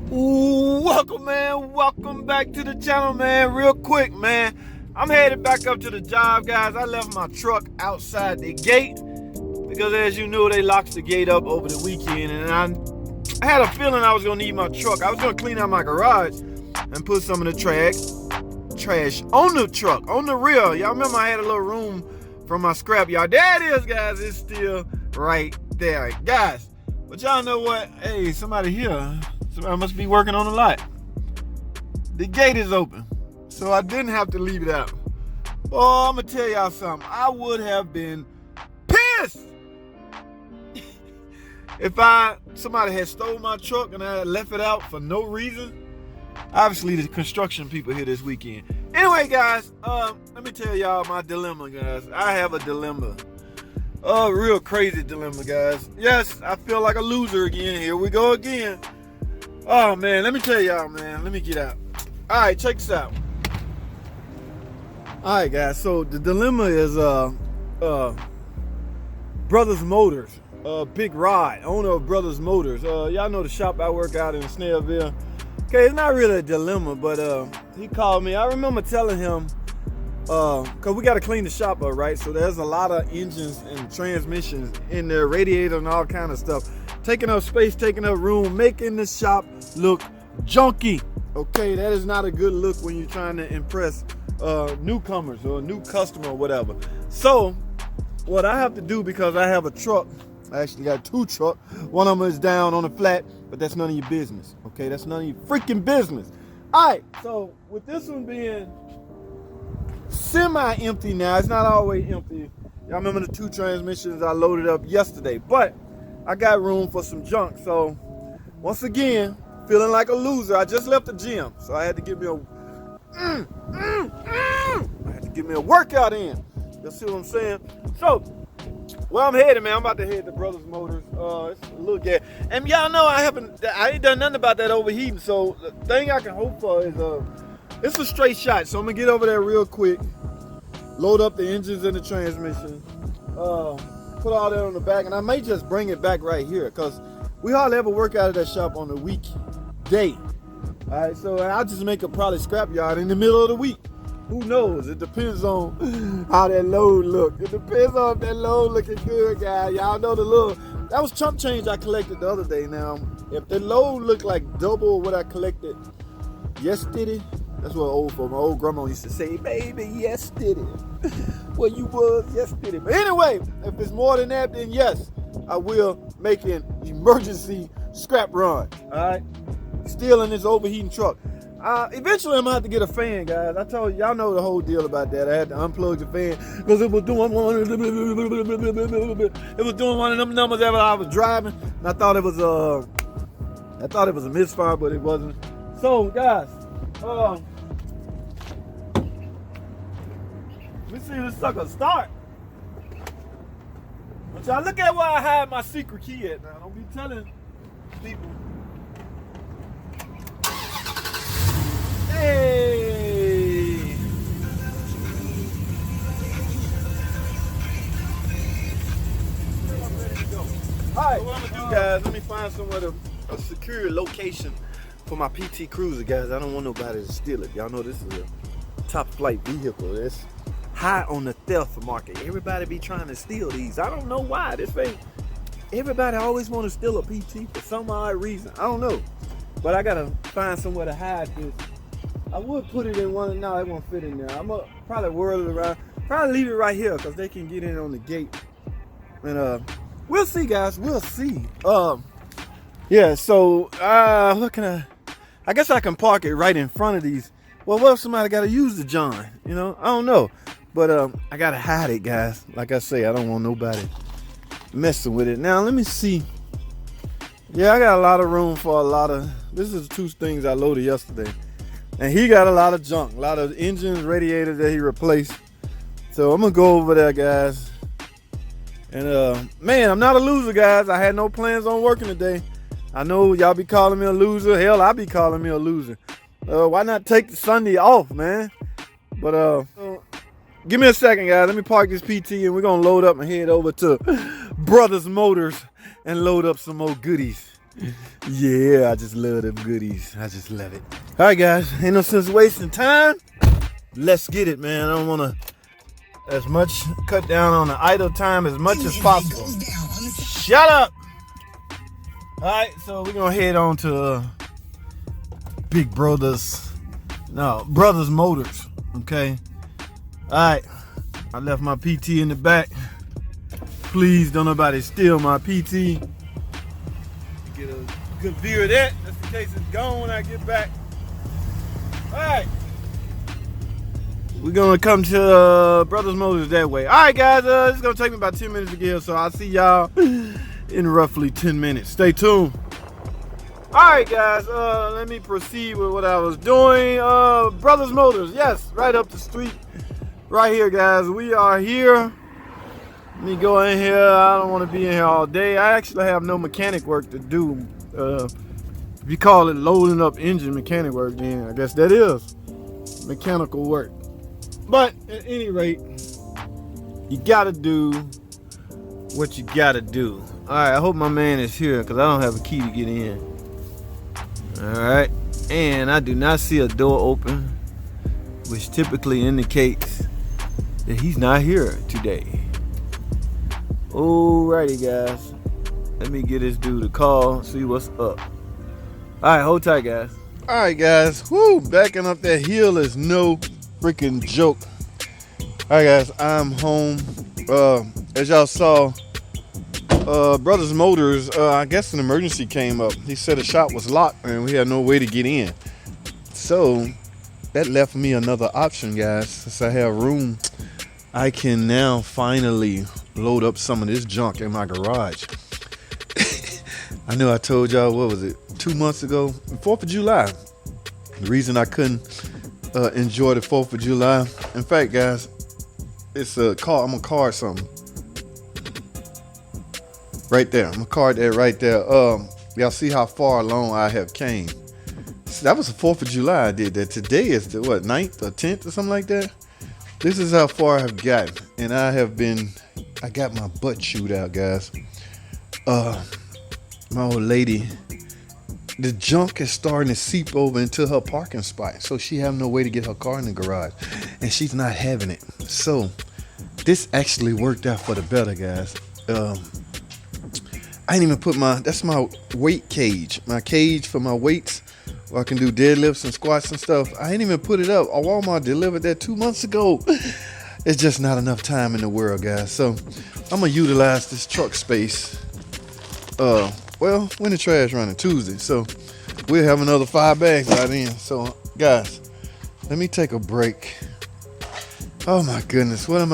Ooh, welcome, man. Welcome back to the channel, man. Real quick, man. I'm headed back up to the job, guys. I left my truck outside the gate because, as you know, they locked the gate up over the weekend, and I had a feeling I was gonna need my truck. I was gonna clean out my garage and put some of the trash on the truck, on the rear. Y'all remember I had a little room from my scrap yard. There it is, guys. It's still right there, guys. But y'all know what? Hey, somebody here. Somebody must be working on the lot. The gate is open, so I didn't have to leave it out. Oh, I'm gonna tell y'all something. I would have been pissed if somebody had stole my truck and I had left it out for no reason. Obviously, the construction people here this weekend. Anyway, guys, let me tell y'all my dilemma, guys. I have a dilemma. A real crazy dilemma, guys. Yes, I feel like a loser again. Here we go again. Oh, man, let me tell y'all, man. Let me get out. All right, check this out. All right, guys, so the dilemma is Brothers Motors. Big Rod, owner of Brothers Motors. Y'all know the shop I work out in Snellville. Okay, it's not really a dilemma, but he called me. I remember telling him, because we got to clean the shop up, right? So there's a lot of engines and transmissions in there, radiator and all kind of stuff. Taking up space, taking up room, making the shop look junky. Okay, that is not a good look when you're trying to impress newcomers or a new customer or whatever. So what I have to do, because I have a truck, I actually got two trucks. One of them is down on the flat, but that's none of your business. Okay, that's none of your freaking business. All right, so with this one being semi-empty now, it's not always empty. Y'all remember the two transmissions I loaded up yesterday, but I got room for some junk. So once again, feeling like a loser. I just left the gym, so I had to give me a workout in. You see what I'm saying? So where I'm headed, man, I'm about to head to Brothers Motors. It's a little gas, and y'all know I ain't done nothing about that overheating. So the thing I can hope for is it's a straight shot. So I'm gonna get over there real quick, load up the engines and the transmission, put all that on the back, and I may just bring it back right here because we hardly ever work out of that shop on a weekday. All right, so I'll just make a probably scrap yard in the middle of the week. Who knows? It depends on how that load look. It depends on if that load looking good, guys. Y'all know that was chump change I collected the other day. Now, if the load looked like double what I collected yesterday, that's what my old grandma used to say, baby, yesterday. Well, you was yesterday. But anyway, if it's more than that, then yes, I will make an emergency scrap run. All right, still in this overheating truck. Eventually, I'm gonna have to get a fan, guys. I told y'all know the whole deal about that. I had to unplug the fan because it was doing one of them numbers that I was driving, and I thought it was a misfire, but it wasn't. So, guys, let me see this sucker start. But y'all look at where I hide my secret key at now. Don't be telling people. Hey! Alright, so what I'm gonna do, guys, let me find somewhere a secure location for my PT Cruiser, guys. I don't want nobody to steal it. Y'all know this is a top flight vehicle. It's high on the theft market. Everybody be trying to steal these. I don't know why. Everybody always want to steal a PT for some odd reason. I don't know. But I gotta find somewhere to hide this. I would put it in one. No, it won't fit in there. I'm gonna probably whirl it around. Probably leave it right here because they can get in on the gate. And we'll see, guys. We'll see. Yeah. So what can I guess I can park it right in front of these. Well, what if somebody got to use the John? You know, I don't know. But I gotta hide it, guys. Like I say, I don't want nobody messing with it. Now let me see. Yeah, I got a lot of room for a lot of. This is two things I loaded yesterday. And he got a lot of junk, a lot of engines, radiators that he replaced. So I'm gonna go over there, guys. And man, I'm not a loser, guys. I had no plans on working today. I know y'all be calling me a loser. Hell, I be calling me a loser. Why not take the Sunday off, man? But give me a second, guys. Let me park this PT and we're gonna load up and head over to Brothers Motors and load up some more goodies. Yeah, I just love them goodies. I just love it. All right, guys, ain't no sense wasting time. Let's get it, man. I don't want to cut down on the idle time as much as possible. Shut up. All right, so we're gonna head on to Brothers Motors. Okay. All right, I left my PT in the back. Please don't nobody steal my PT. Get a good view of that, just in case it's gone when I get back. All right, we're gonna come to Brothers Motors that way. All right, guys, it's gonna take me about 10 minutes to get here, so I'll see y'all in roughly 10 minutes. Stay tuned. All right, guys, let me proceed with what I was doing. Brothers Motors, yes, right up the street, right here, guys. We are here. Let me go in here. I don't want to be in here all day. I actually have no mechanic work to do. If you call it loading up engine mechanic work, then I guess that is mechanical work. But at any rate, you gotta do what you gotta do. All right, I hope my man is here because I don't have a key to get in. All right, and I do not see a door open, which typically indicates that he's not here today. Alrighty, guys, let me get this dude a call, see what's up. Alright, hold tight, guys. Alright, guys, whoo, backing up that hill is no freaking joke. Alright, guys, I'm home. As y'all saw, Brothers Motors, I guess an emergency came up. He said the shop was locked and we had no way to get in. So that left me another option, guys. Since I have room, I can now finally load up some of this junk in my garage. I know I told y'all, what was it, 2 months ago, 4th of July. The reason I couldn't enjoy the 4th of July, in fact, guys, it's a car. I'm gonna card something right there. I'm gonna card that right there. Y'all see how far along I have came. So that was the 4th of July I did that. Today is the what, 9th or 10th or something like that. This is how far I've gotten, and I got my butt chewed out, guys. My old lady, the junk is starting to seep over into her parking spot, so she have no way to get her car in the garage, and she's not having it. So this actually worked out for the better, guys. I didn't even put that's my weight cage, my cage for my weights, where I can do deadlifts and squats and stuff. I ain't even put it up. Walmart delivered that 2 months ago. It's just not enough time in the world, guys. So I'm gonna utilize this truck space. Well, when the trash running Tuesday, so we'll have another 5 bags by then. So, guys, let me take a break. Oh my goodness, what am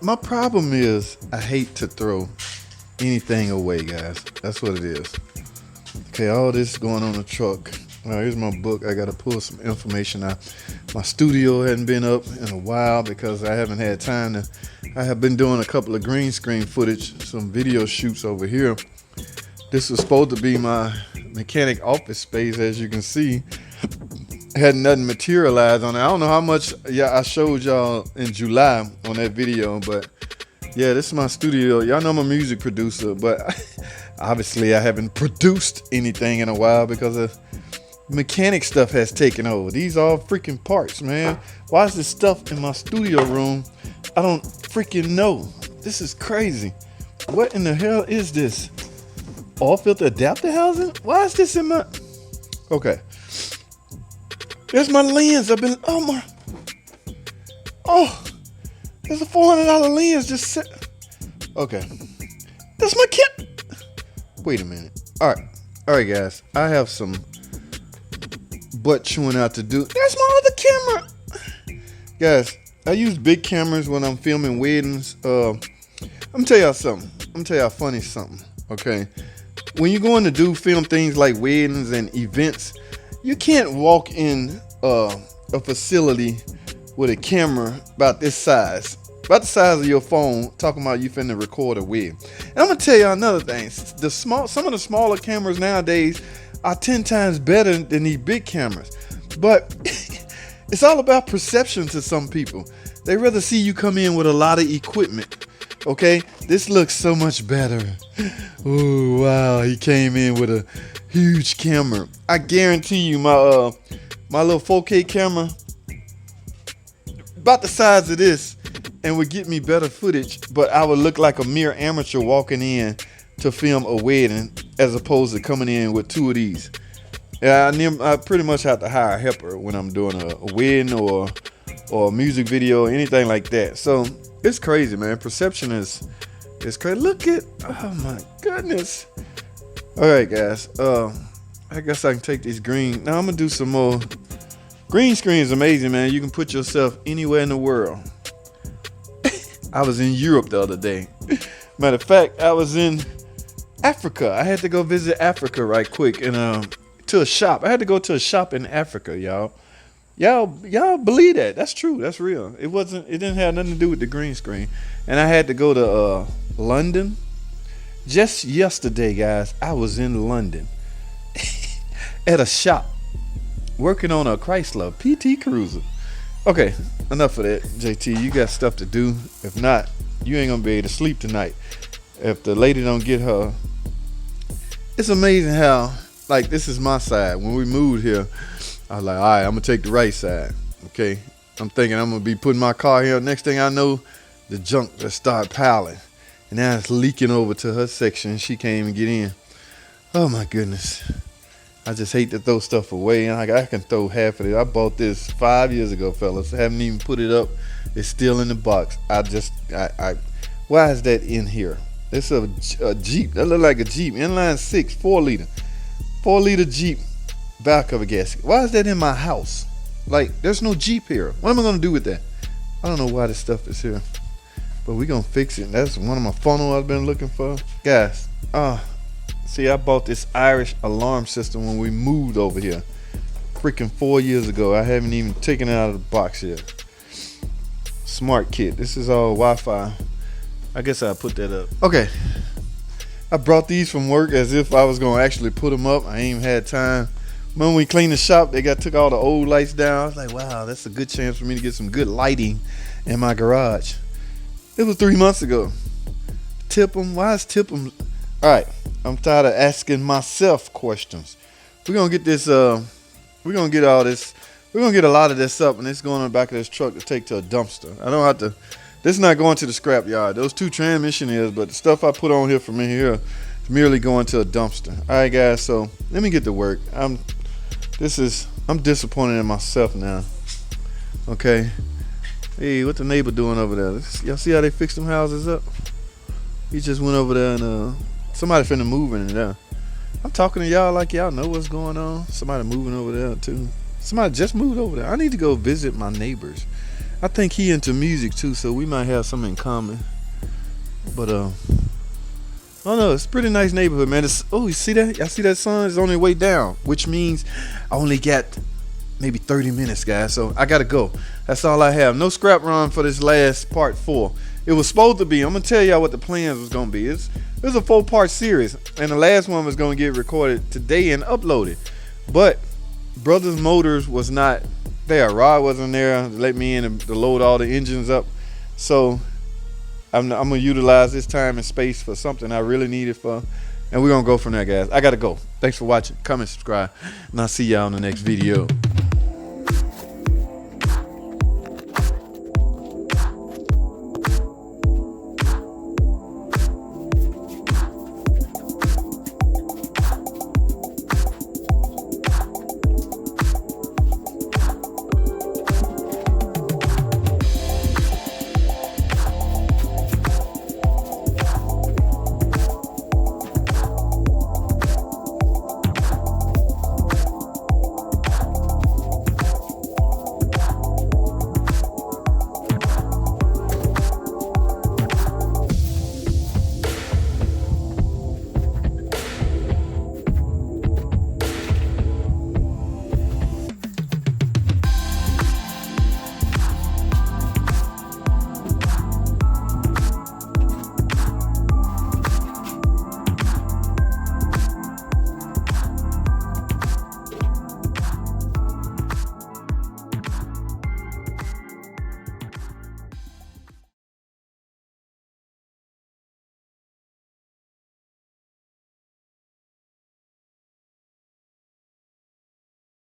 my problem is I hate to throw anything away, guys. That's what it is. Okay, all this going on the truck. All right, here's my book. I got to pull some information out. My studio hadn't been up in a while because I haven't had time to. I have been doing a couple of green screen footage, some video shoots over here. This was supposed to be my mechanic office space, as you can see. Had nothing materialized on it. I don't know how much I showed y'all in July on that video, but yeah, this is my studio. Y'all know I'm a music producer, but obviously I haven't produced anything in a while because of mechanic stuff has taken over. These are all freaking parts, man. Why is this stuff in my studio room? I don't freaking know. This is crazy. What in the hell is this? All filter adapter housing? Why is this in my... Okay. There's my lens. There's a $400 lens just set. Okay. That's my kit. Wait a minute. All right, guys. I have some butt chewing out to do. That's my other camera. Guys, I use big cameras when I'm filming weddings. I'm gonna tell y'all something. I'm gonna tell y'all funny something. Okay. When you're going to film things like weddings and events, you can't walk in a facility with a camera about this size, about the size of your phone, talking about you finna record a wedding. And I'm gonna tell y'all another thing. Some of the smaller cameras nowadays are 10 times better than these big cameras, but it's all about perception to some people. They rather see you come in with a lot of equipment. Okay, This looks so much better. Oh wow, he came in with a huge camera. I guarantee you my my little 4K camera about the size of this and would get me better footage, but I would look like a mere amateur walking in to film a wedding as opposed to coming in with 2 of these. Yeah, I pretty much have to hire a helper when I'm doing a wedding or a music video or anything like that. So it's crazy, man. Perception is crazy. Look at, oh my goodness. All right, guys. I guess I can take these green. Now I'm gonna do some more. Green screen is amazing, man. You can put yourself anywhere in the world. I was in Europe the other day. Matter of fact, I was in Africa. I had to go visit Africa right quick and to a shop. I had to go to a shop in Africa, y'all. Y'all believe that? That's true. That's real. It didn't have nothing to do with the green screen. And I had to go to London. Just yesterday, guys, I was in London at a shop working on a Chrysler PT Cruiser. Okay, enough of that, JT. You got stuff to do. If not, you ain't gonna be able to sleep tonight. If the lady don't get her. It's amazing how, like, this is my side. When we moved here, I was like, all right, I'm gonna take the right side. Okay, I'm thinking I'm gonna be putting my car here. Next thing I know, the junk just start piling, and now it's leaking over to her section. She can't even get in. Oh my goodness. I just hate to throw stuff away, and I can throw half of it. I bought this 5 years ago, fellas. I haven't even put it up. It's still in the box. Why is that in here? It's a Jeep. That look like a Jeep. Inline 6, 4-liter. 4-liter Jeep valve cover gasket. Why is that in my house? Like, there's no Jeep here. What am I gonna do with that? I don't know why this stuff is here, but we gonna fix it. That's one of my funnel I've been looking for. Guys, see, I bought this Irish alarm system when we moved over here. Freaking 4 years ago. I haven't even taken it out of the box yet. Smart kit. This is all Wi-Fi. I guess I'll put that up. Okay. I brought these from work as if I was going to actually put them up. I ain't even had time. When we cleaned the shop, they took all the old lights down. I was like, wow, that's a good chance for me to get some good lighting in my garage. It was 3 months ago. Tip them. Why is tip them? All right. I'm tired of asking myself questions. We're going to get this, we're going to get all this, we're going to get a lot of this up, and it's going on the back of this truck to take to a dumpster. I don't have to, this is not going to the scrap yard. Those 2 transmission is, but the stuff I put on here from in here is merely going to a dumpster. All right, guys, so let me get to work. I'm disappointed in myself now. Okay. Hey, what the neighbor doing over there? Y'all see how they fixed them houses up? He just went over there and, somebody finna move in there. I'm talking to y'all like y'all know what's going on. Somebody moving over there too. Somebody just moved over there. I need to go visit my neighbors. I think he into music too, so we might have something in common. But oh no, it's a pretty nice neighborhood, man. You see that? Y'all see that sun? It's on the way down, which means I only got maybe 30 minutes, guys. So I gotta go. That's all I have. No scrap run for this last part 4. It was supposed to be. I'm gonna tell y'all what the plans was gonna be. It was a 4-part series, and the last one was gonna get recorded today and uploaded. But Brothers Motors was not there. Rod wasn't there to let me in to load all the engines up. So I'm gonna utilize this time and space for something I really need it for, and we're gonna go from there, guys. I gotta go. Thanks for watching. Comment, subscribe, and I'll see y'all in the next video.